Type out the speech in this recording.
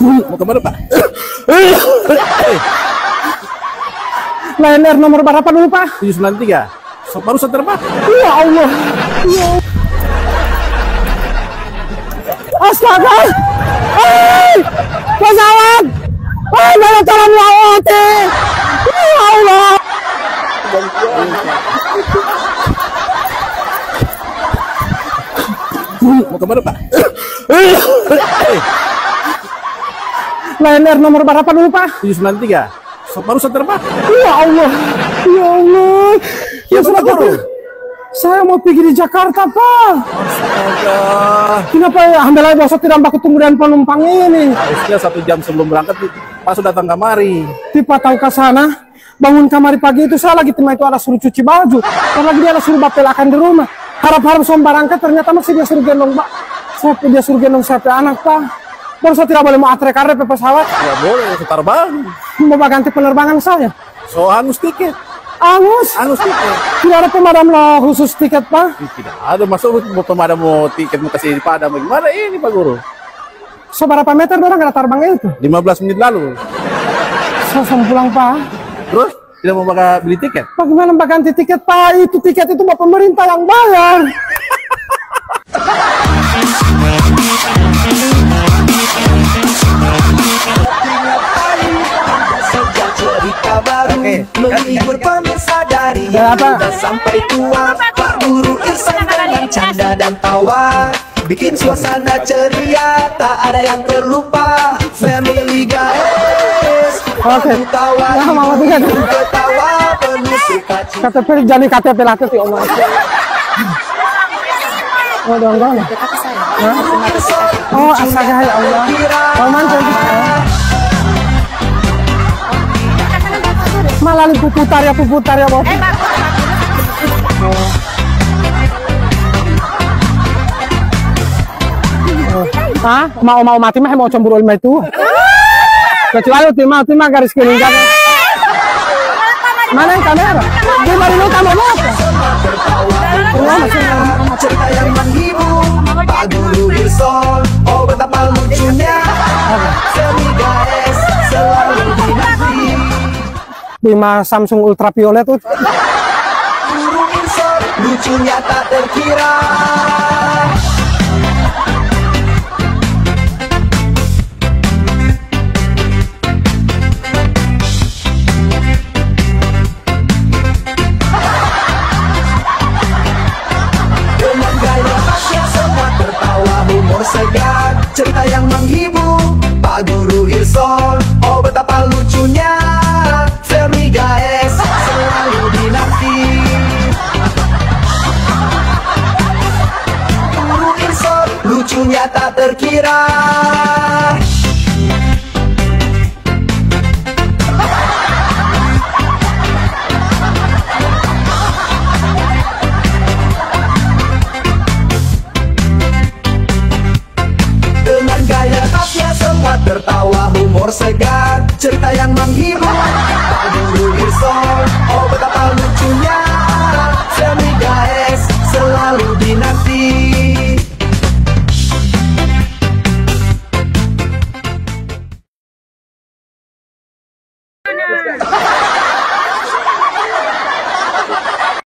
Mau kemana, Pak? Lion Air nomor berapa dulu, Pak? 793. Baru terbang. Ya Allah. Ya. Astaga. Pesawat. Mana tolong laut. Ya Allah. Mau kemana, Pak? Lion Air nomor berapa dulu, Pak? 793. Baru terbang. Ya Allah. Ya Allah. Ya sudah, saya mau pergi di Jakarta, Pak. Astaga. Kenapa ya ambil aja bosok tidak baku tunggu dan penumpang ini? Harusnya 1 jam sebelum berangkat Pak sudah datang kamari. Tipe tahu ke sana, bangun kamari pagi itu saya lagi tema itu ada suruh cuci baju. Dan lagi dia ada suruh bapelakan di rumah. Harap-harap som berangkat ternyata masih dia suruh gendong, Pak. Dia suruh gendong saya anak, Pak. Baru saya tidak boleh mau atre-kare pe pesawat. Tidak boleh, terbang. Mau ganti penerbangan saya. So hangus tiket. Hangus tiket. Tidak ada pemadam lo khusus tiket, Pak. Tidak ada, masuk mau pemadam mau tiket mau kasih padam. Gimana ini, Pak Guru? So berapa meter orang kena terbangnya itu? 15 menit lalu. Saya pulang, Pak. Terus tidak mau beli tiket? Bagaimana mbak ganti tiket, Pak? Itu tiket itu mau pemerintah yang bayar. Menghibur pemirsa dari yang muda sampai tua. Pak Guru Irsan dengan canda dan tawa bikin suasana ceria, tak ada yang terlupa. Family guys, Oke. tawa, Ya, Mama Tiga. ketawa penuh sukacita. KTP jadi KTP latih ya Allah. Oh, dong. Oh, astaga ya Allah. Paman malah puputar ya, Bos. Mau mati mah mau cemburu lima itu. Kecuali timah garis kuning kan. Mana yang kamera? Dia baru lu kamera apa? Cerita yang menghibur Pak Guru Irsan, oh betapa lucunya. Family guys selalu dinanti. 5 Samsung Ultraviolet tuh. Guru Irsan lucunya tak terkira. Dengan gaya khasnya semua tertawa, humor segar, cerita yang menghibur Pak Guru Irsan, oh betapa lucunya. Family guys selalu dinanti. Guru Irsan lucunya tak terkira. Dengan gaya khasnya semua tertawa, humor segar, cerita yang menghibur